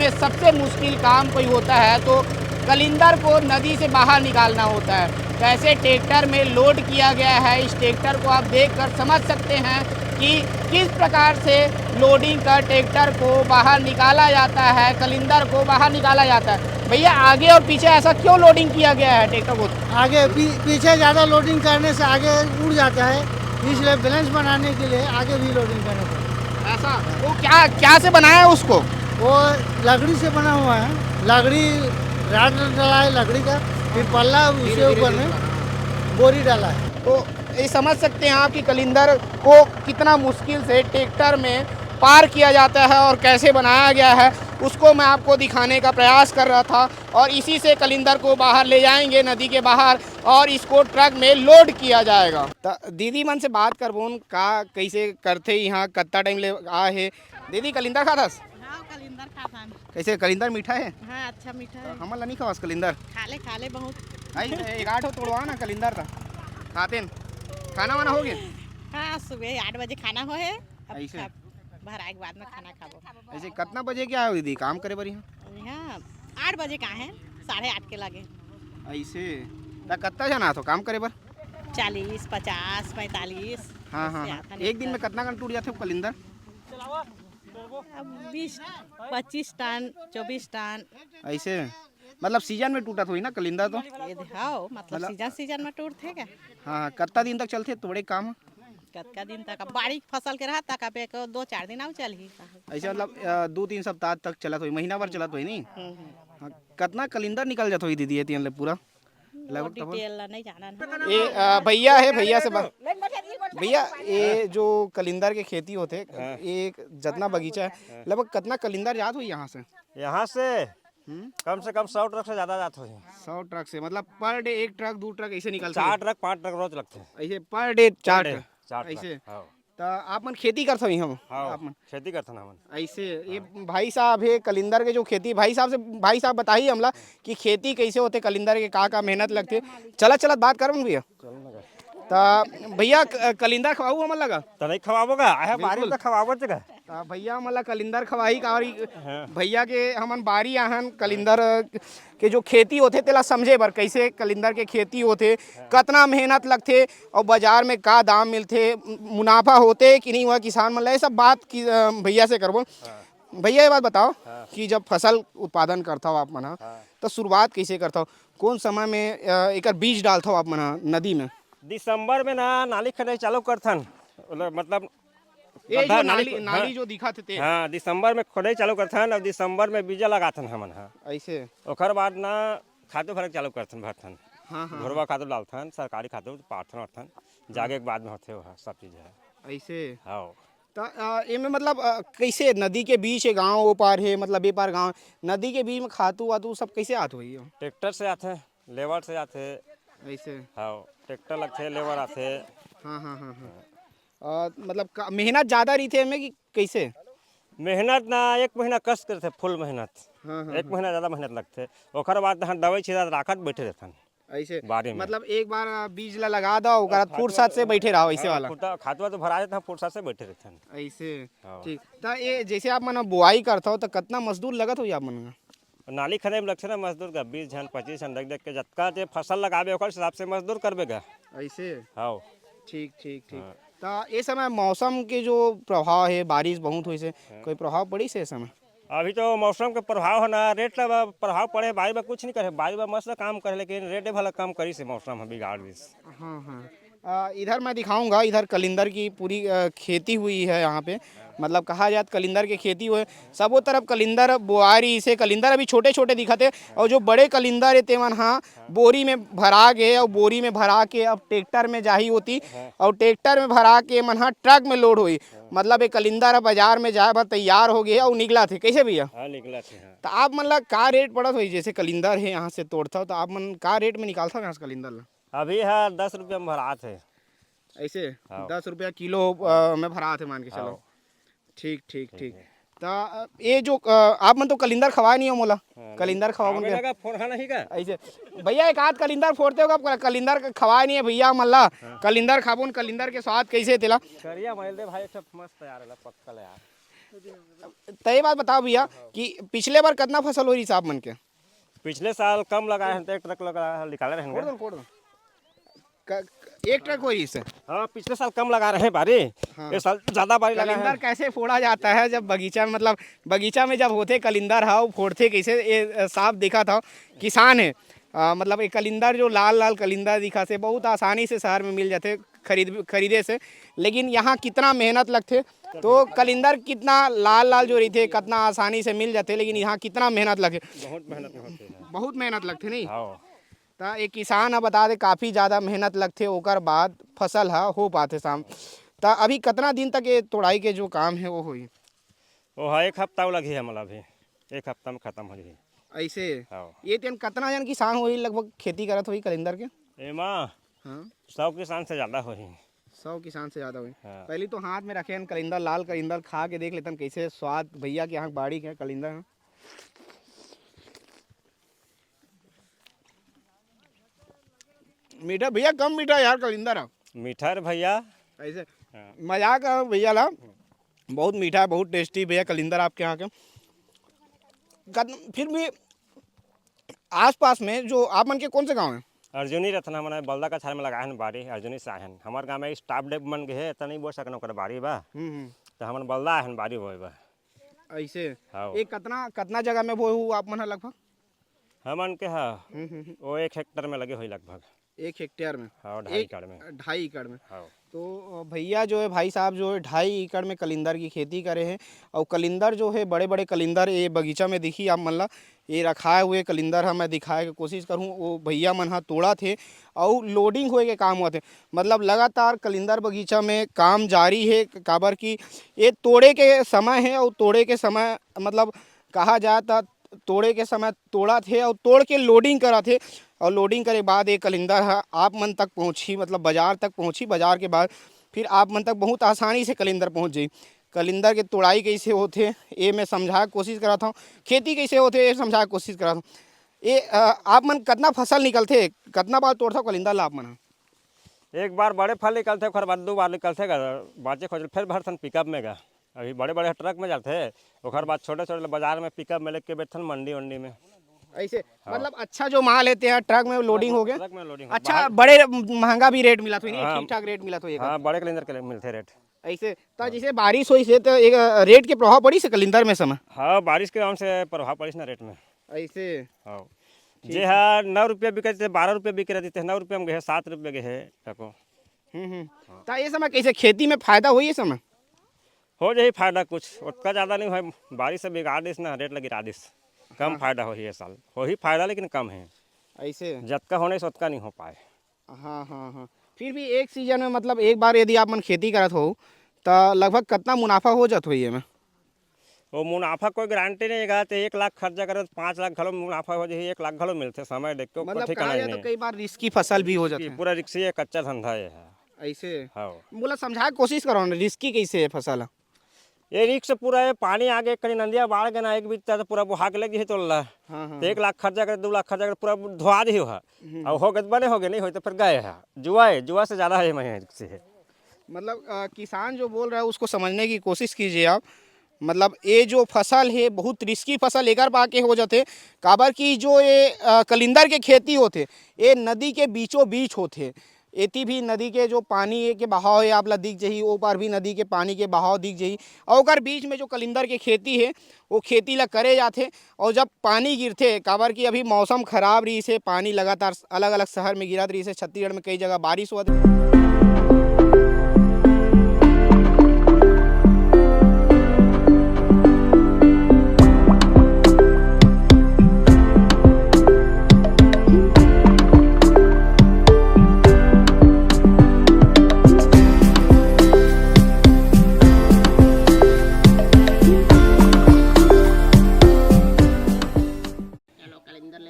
इसमें सबसे मुश्किल काम कोई होता है तो कलिंदर को नदी से बाहर निकालना होता है। कैसे ट्रैक्टर में लोड किया गया है, इस ट्रैक्टर को आप देखकर समझ सकते हैं कि किस प्रकार से लोडिंग कर ट्रैक्टर को बाहर निकाला जाता है, कलिंदर को बाहर निकाला जाता है। भैया आगे और पीछे ऐसा क्यों लोडिंग किया गया है ट्रैक्टर को? आगे पीछे ज़्यादा लोडिंग करने से आगे उड़ जाता है, इसलिए बैलेंस बनाने के लिए आगे भी लोडिंग करना पड़ता है। ऐसा वो क्या से बनाया है उसको? वो लकड़ी से बना हुआ है, लकड़ी राड डाला है लकड़ी का, फिर पल्ला उसके ऊपर में बोरी डाला है। तो ये समझ सकते हैं आप कि कलिंदर को कितना मुश्किल से ट्रैक्टर में पार किया जाता है और कैसे बनाया गया है, उसको मैं आपको दिखाने का प्रयास कर रहा था। और इसी से कलिंदर को बाहर ले जाएंगे नदी के बाहर और इसको ट्रक में लोड किया जाएगा। दीदी मन से बात करबोन का कैसे करते यहाँ कत्ता टाइम ले आ है। दीदी कलिंदर खाथस? हाँ, कलिंदर खाथन। कैसे कलिंदर मीठा है? हाँ, अच्छा मीठा है। हमन ला नहीं खावस कलिंदर? खाले बहुत। आई एक आठ हो तोड़वा ना कलिंदर था खाते खाना वाना हो गया? हाँ, सुबह 8 बजे खाना हो है। ऐसे भराए के बाद में खाना खाबो। ऐसे कितना बजे क्या हो दीदी काम करे बरी? यहाँ 8 बजे का है, 8:30 के लगे। ऐसे ता कितना जाना तो काम करे बर? 40, 50, 45। हाँ हाँ हाँ। एक दिन में कितना घंटा टूट जाते हो कलिंदर? 20, 25 टन, 24 टन। ऐसे मतलब सीजन में टूटा हुई ना कलिंदर तो? ये दिखाओ मतलब सीजन में टूटते क्या? हाँ कितना दिन तक चलते थोड़े काम? कतका दिन तक बारिश फसल के रहा तक पे 2-4 दिन आउ चल ही। ऐसे मतलब 2-3 सप्ताह तक चलत हुई, महीना भर चलत हुई नहीं? हाँ, कितना कलिंदर निकल जाता हुई दीदी ये तीन पूरा? डिटेल नहीं जाना। ये भैया है, भैया से भैया ये जो कलिंदर के खेती होते एक जितना बगीचा है लगभग कितना कलिंदर जात हुई यहाँ से? यहाँ से कम से कम 100 ट्रक से ज्यादा जाते हैं। 100 ट्रक से मतलब पर डे 1 ट्रक 2 ट्रक ऐसे निकलते? 4 ट्रक 5 ट्रक रोज लगते हैं। ऐसे per day 4 day, truck 4 truck. ऐसे? हाँ। तो आप मन खेती करते हो हम? हाँ, आप मन खेती करते हैं हम। ऐसे ये भाई साहब है कलिंदर के जो खेती, भाई साहब बताइए हमला कि खेती कैसे होते कलिंदर के का मेहनत लगते। चलत बात कर भैया। तो भैया कलिंदर खवाऊ हमन लगा तो नहीं खवाबोगा आया बारी में खवाबो जगह। भैया हमला कलिंदर खवाही का और भैया के हमन बारी आहन कलिंदर के जो खेती होते तेला समझे बर कैसे कलिंदर के खेती होते, कितना मेहनत लगते और बाजार में का दाम मिलते, मुनाफा होते कि नहीं हुआ किसान मन ला, ये सब बात की भैया से करबो। भैया ये बात बताओ कि जब फसल उत्पादन करता हो आप मन तो शुरुआत कैसे करता हो, कौन समय में एक बीज डालता हो आप मन नदी में? दिसंबर में ना नाली खने चालू करथन, मतलब ये जो नाली जो दिखा थे हाँ दिसंबर में खोदे चालू करथन और दिसंबर में बीजा लगाथन हमन। हाँ ऐसे ओकर बाद ना खादो भरक चालू करथन भरथन। हाँ हाँ घोरवा खादो डालथन, सरकारी खादो पाथन वाथन जागे के बाद में होते हो सब चीज है ऐसे। हाँ तो ये में मतलब कैसे नदी के बीच है, गांव वो पार है मतलब ये पार गांव, नदी के बीच में खातू वातू सब कैसे आते हुई? ट्रैक्टर से आते, लेबर से आते। ऐसे हाँ ट्रैक्टर लगते, लेबर आते। हाँ हाँ हाँ हाँ। मतलब मेहनत ज़्यादा रही थे हमें कि कैसे? मेहनत ना 1 महीना कष्ट करते फुल मेहनत। हाँ हाँ 1 महीना ज़्यादा मेहनत लगते, ओकर बाद हम दवाई छिड़ा राखत बैठे रहथन ऐसे बारी में। मतलब एक बार बीज ला लगा दो ओकरा फुर्सत से बैठे रहो ऐसे वाला? खातवा तो भरा देते हैं, फुर्सत से बैठे रहथन ऐसे। हाँ। ठीक। तो ये जैसे आप मन बुआई करता हो तो कितना मजदूर लगत हो आप मन? नाली खने में लगते ना मजदूर का 20 जन 25 जन देख के जतका जे फसल लगाबे ओकर हिसाब से मजदूर करबेगा ऐसे। हाँ ठीक ठीक ठीक। तो ये समय मौसम के जो प्रभाव है, बारिश बहुत हुई से कोई प्रभाव पड़ी से समय? अभी तो मौसम के प्रभाव है ना, रेट का प्रभाव पड़े, बाई में कुछ नहीं करे, बाई में मस्त काम करे लेकिन रेट भला कम करी से मौसम बिगाड़ दी। हाँ हाँ। इधर मैं दिखाऊंगा, इधर कलिंदर की पूरी खेती हुई है यहाँ पे, मतलब कहा जाए कलिंदर की खेती हुए सबो तरफ कलिंदर बुआरी से कलिंदर अभी छोटे छोटे दिखते और जो बड़े कलिंदर है तेमन हाँ बोरी में भरा गए और बोरी में भरा के अब ट्रैक्टर में जाही होती और ट्रैक्टर में भरा के मन हाँ ट्रक में लोड हुई, मतलब ये कलिंदर अब बाजार में जाए भर तैयार हो गया और निकला थे। कैसे भैया? हाँ निकला थे। हाँ। तो आप मतलब का रेट पड़त हुई जैसे कलिंदर है यहाँ से तोड़ता हो तो आप मन का रेट में निकालता हो यहाँ से कलिंदर? अभी है 10 रुपये में भरा थे ऐसे। हाँ। 10 रुपया किलो में भरा थे मान के चलो। हाँ। ठीक ठीक ठीक। तो ये जो आप मन तो कलिंदर खवाए नहीं हो मोला? कलिंदर खवाओगे लगा फोन नहीं का ऐसे? भैया एक आध कलिंदर फोड़ते हो, कलिंदर खवाए नहीं है भैया मल्ला? कलिंदर खाबोन, कलिंदर के स्वाद कैसे तेला? करिया मैल दे भाई सब मस्त यार पक्कल यार। तो ये बात बताओ भैया कि पिछले बार कितना फसल हुई साहब मन के? पिछले साल कम लगाए हैं तो एक ट्रक लगा निकाले रहेंगे। एक ट्रक हुई इससे? हाँ पिछले साल कम लगा रहे हैं बारी। हाँ। इस साल ज्यादा बारी लगा कलिंदर है। कैसे फोड़ा जाता है जब बगीचा में, मतलब बगीचा में जब होते कलिंदर है वो फोड़ते कैसे? ये साफ देखा था किसान है, मतलब एक कलिंदर जो लाल लाल कलिंदर दिखा से बहुत आसानी से शहर में मिल जाते खरीदे से, लेकिन यहाँ कितना मेहनत लगते। तो कलिंदर कितना लाल लाल जो रही थे कितना आसानी से मिल जाते, लेकिन यहाँ कितना मेहनत लगे, बहुत मेहनत होती है। बहुत मेहनत लगते नहीं। हाँ तो एक किसान अब बता दे काफ़ी ज़्यादा मेहनत लगते ओकर बाद फसल है हो पाते शाम। तो अभी कितना दिन तक ये तोड़ाई के जो काम है वो हुई? वो है 1 हफ्ता लगी है, मतलब अभी 1 हफ्ता में खत्म हो जाए। ऐसे हाँ ये तेन कितना जन किसान हुई लगभग खेती करत हुई कलिंदर के? एमा हाँ 100 किसान से ज़्यादा हो ही। 100 किसान से ज़्यादा हुई। हाँ। पहले तो हाथ में रखे कलिंदर, लाल कलिंदर खा के देख लेतन कैसे स्वाद भैया के यहाँ बाड़ी के कलिंदर है। मीठा भैया, कम मीठा यार कलिंदर है। मीठा रे भैया। ऐसे हाँ। मजाक है भैया ला, बहुत मीठा है, बहुत टेस्टी भैया कलिंदर आपके यहाँ के। फिर भी आसपास में जो आप मन के कौन से गांव हैं? अर्जुनी रत्ना मना बलदा का छाल में लगाए हैं बारी। अर्जुनी से आए हैं हमारे गाँव में स्टाफ डेप बन गए है तो नहीं बोल सकना ओकर बारी बा। तो हमन बलदा आए हैं बारी बोए बा। ऐसे हाँ। ये कितना जगह में बोए हुआ आप मन लगभग? हमन के हाँ वो 1 हेक्टेयर में लगे हुई लगभग। 1 हेक्टेयर में? हाँ 2.5 एकड़ में। 2.5 एकड़ में। हाँ तो भैया जो है भाई साहब जो है 2.5 एकड़ में कलिंदर की खेती करे हैं। और कलिंदर जो है बड़े बड़े कलिंदर ये बगीचा में दिखी आप मन ला, ये रखाए हुए कलिंदर है। मैं दिखाए की कोशिश करूँ वो भैया मन हाँ तोड़ा थे और लोडिंग हुए के काम हुआ थे। मतलब लगातार कलिंदर बगीचा में काम जारी है। काबर की ये तोड़े के समय है और तोड़े के समय मतलब कहा जाए तो तोड़े के समय तोड़ा थे और तोड़ के लोडिंग करा थे। और लोडिंग करे बाद ये कलिंदर है आप मन तक पहुंची, मतलब बाजार तक पहुंची। बाजार के बाद फिर आप मन तक बहुत आसानी से कलिंदर पहुंच जाई। कलिंदर के तोड़ाई कैसे होते ये मैं समझा कोशिश करा था, खेती कैसे होते ये समझा कोशिश करा था। ये आप मन कितना फसल निकलते, कितना बार तोड़ता कलिंदर ला आप मन? एक बार बड़े फल निकलते ओकर बाद 2 बार निकलते बाचे खोज फिर भरथन पिकअप में गा। अभी बड़े बड़े ट्रक में जाते ओकर बाद छोटे छोटे बाजार में पिकअप में लेके बैठन मंडी वंडी में। ऐसे मतलब अच्छा जो माल लेते हैं ट्रक में लोडिंग हो गया। ट्रक में लोडिंग अच्छा बड़े महंगा भी रेट मिला तो नहीं? हाँ। ठीक ठाक रेट मिला तो एक? हाँ बड़े कलिंदर के मिलते रेट। ऐसे तो जैसे बारिश हुई से तो एक रेट के प्रभाव पड़ी से कलिंदर में समय? हाँ बारिश के कारण से प्रभाव पड़ी ना रेट में। ऐसे हाँ जे हाँ 9 रुपया बिके थे 12 रुपया बिक रहे थे, 9 रुपया में गए 7 रुपये गए है टको। तो ये समय कैसे खेती में फायदा हुई ये समय? हो जाए फायदा कुछ उतना ज़्यादा नहीं है। बारिश से बिगाड़ दिस ना रेट लगी रादिस कम फायदा हो ये साल हो ही फायदा लेकिन कम है। ऐसे जतका होने से उतना नहीं हो पाए। हाँ हाँ हाँ। फिर भी एक सीजन में मतलब एक बार यदि आप मन खेती करत हो तो लगभग कितना मुनाफा हो जात हो ये में? वो मुनाफा कोई गारंटी नहीं है। तो 1 लाख खर्चा करे तो 5 लाख घलो मुनाफा हो जाए, 1 लाख घलो मिलते समय देख के मतलब ठिकाना कहा ही जाए तो नहीं। कई बार रिस्की फसल भी हो जाती है। पूरा रिक्सी है, कच्चा धंधा है। ऐसे हाँ बोला समझा कोशिश करो ना रिस्की कैसे है फसल? ये रिक्स पूरा है। पानी आगे कहीं नदिया बाढ़ गए ना एक बीच तो पूरा बुहा के लगी है तो ला। हाँ हाँ। तो 1 लाख खर्चा करे 2 लाख खर्चा करे पूरा धुआ दी हो। और हो गए बने हो गए नहीं हो तो फिर गए है। जुआ से ज़्यादा है मैं रिक्स है। मतलब किसान जो बोल रहा है उसको समझने की कोशिश कीजिए आप। मतलब ये जो फसल है बहुत रिस्की फसल एक बार हो जाते। काबर की जो ये कलिंदर के खेती होते ये नदी के बीचों बीच होते। एती भी नदी के जो पानी के बहाव है आप ला दिख जाही, वो पार भी नदी के पानी के बहाव दिख जाही। और ओकर बीच में जो कलिंदर के खेती है वो खेती ला करे जाते। और जब पानी गिरते काबर की अभी मौसम खराब रही से पानी लगातार अलग अलग शहर में गिरत रही से, छत्तीसगढ़ में कई जगह बारिश हुआ।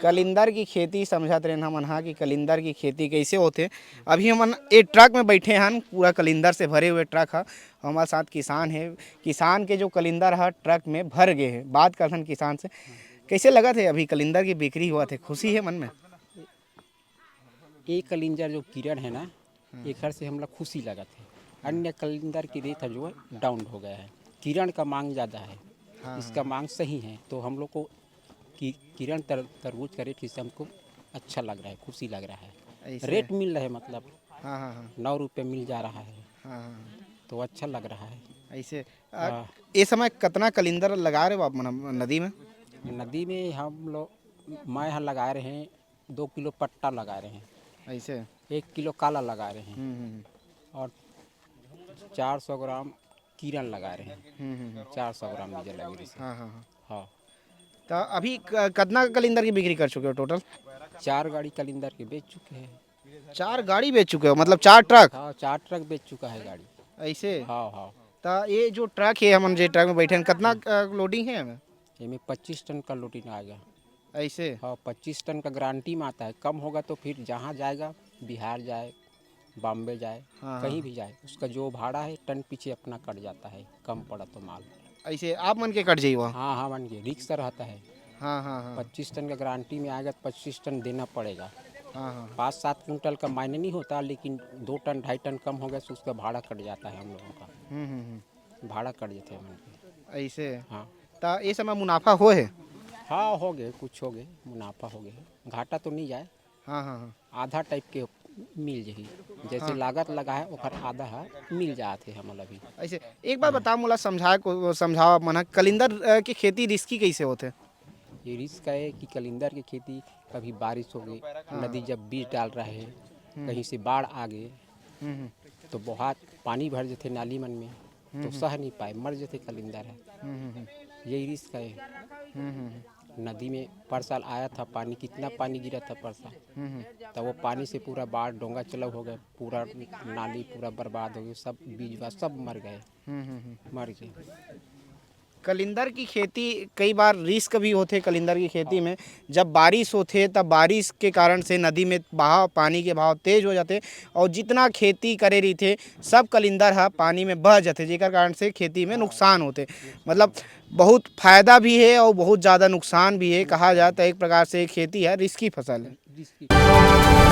कलिंदर की खेती समझत रहे हम हाँ कि कलिंदर की खेती कैसे होते। अभी हम एक ट्रक में बैठे हैं, पूरा कलिंदर से भरे हुए ट्रक है। हमारे साथ किसान है, किसान के जो कलिंदर है ट्रक में भर गए हैं। बात करते किसान से, कैसे लगा थे अभी कलिंदर की बिक्री हुआ थे, खुशी है मन में? एक कलिंदर जो किरण है ना एक से हम लोग खुशी लगा थे। अन्य कलिंदर की रेट जो है डाउन हो गया है। किरण का मांग ज़्यादा है, इसका मांग सही है, तो हम लोग को किरण तरबूज का रेट इससे हमको अच्छा लग रहा है, खुशी लग रहा है। ऐसे? रेट मिल रहा है, मतलब हाँ हाँ हाँ 9 रुपये मिल जा रहा है, हाँ हाँ तो अच्छा लग रहा है। ऐसे हाँ। ये समय कितना कलिंदर लगा रहे हो आप नदी में? नदी में हम लोग मैं यहाँ लगा रहे हैं 2 किलो पट्टा लगा रहे हैं, ऐसे 1 किलो काला लगा रहे हैं हम्म और 400 ग्राम किरण लगा रहे हैं, 400 ग्राम डीजल लगी रही। हाँ हाँ हाँ हाँ, तो अभी कितना कलिंदर की बिक्री कर चुके हो टोटल? 4 गाड़ी कलिंदर के बेच चुके हैं। 4 गाड़ी बेच चुके हो, मतलब 4 ट्रक? हाँ, 4 ट्रक बेच चुका है गाड़ी। ऐसे? हाँ हाँ, तो ये जो ट्रक है, हम जे ट्रक में बैठे हैं, कितना लोडिंग है हमें? इसमें 25 टन का लोडिंग आएगा। ऐसे? हाँ, 25 टन का गारंटी में आता है, कम होगा तो फिर जहाँ जाएगा, बिहार जाए, बॉम्बे जाए, हाँ, कहीं भी जाए, उसका जो भाड़ा है टन पीछे अपना कट जाता है, कम पड़ा तो माल। ऐसे आप मन के कट जाइए? हाँ हाँ, मान के रिक्स रहता है। हाँ हाँ हाँ 25 टन का गारंटी में आएगा तो 25 टन देना पड़ेगा। हाँ हाँ 5-7 कुंटल का मायने नहीं होता, लेकिन 2 टन 2.5 टन कम हो गया तो उसका भाड़ा कट जाता है हम लोगों का, भाड़ा कट जाते हैं मन। ऐसे? हाँ तो ये समय मुनाफा हो है? हाँ, हो गए, कुछ हो गए, मुनाफा हो गए, घाटा तो नहीं जाए, हाँ हाँ हाँ आधा टाइप के मिल जाही, जैसे लागत लगा है ओकर आधा है मिल जाते हम अभी। ऐसे एक बार बताओ, मोला समझाओ मना कलिंदर की खेती रिस्की कैसे होते? ये रिस्क है कि कलिंदर की खेती, कभी बारिश हो गई, नदी जब बीज डाल रहे हैं, कहीं से बाढ़ आ गए तो बहुत पानी भर जाते नाली मन में, तो सह नहीं पाए, मर जाते कलिंदर है। यही रिस्क है। नदी में पर साल आया था पानी, कितना पानी गिरा था पर साल, तो वो पानी से पूरा बाढ़ डोंगा चलब हो गया, पूरा नाली पूरा बर्बाद हो गया, सब बीज सब मर गए, मर गए। कलिंदर की खेती कई बार रिस्क भी होते कलिंदर की खेती में। जब बारिश होते तब बारिश के कारण से नदी में बहाव, पानी के बहाव तेज हो जाते और जितना खेती करे रही थे सब कलिंदर है पानी में बह जाते, जेकर कारण से खेती में नुकसान होते। मतलब बहुत फायदा भी है और बहुत ज़्यादा नुकसान भी है। कहा जाता है एक प्रकार से खेती है, रिस्की फसल है।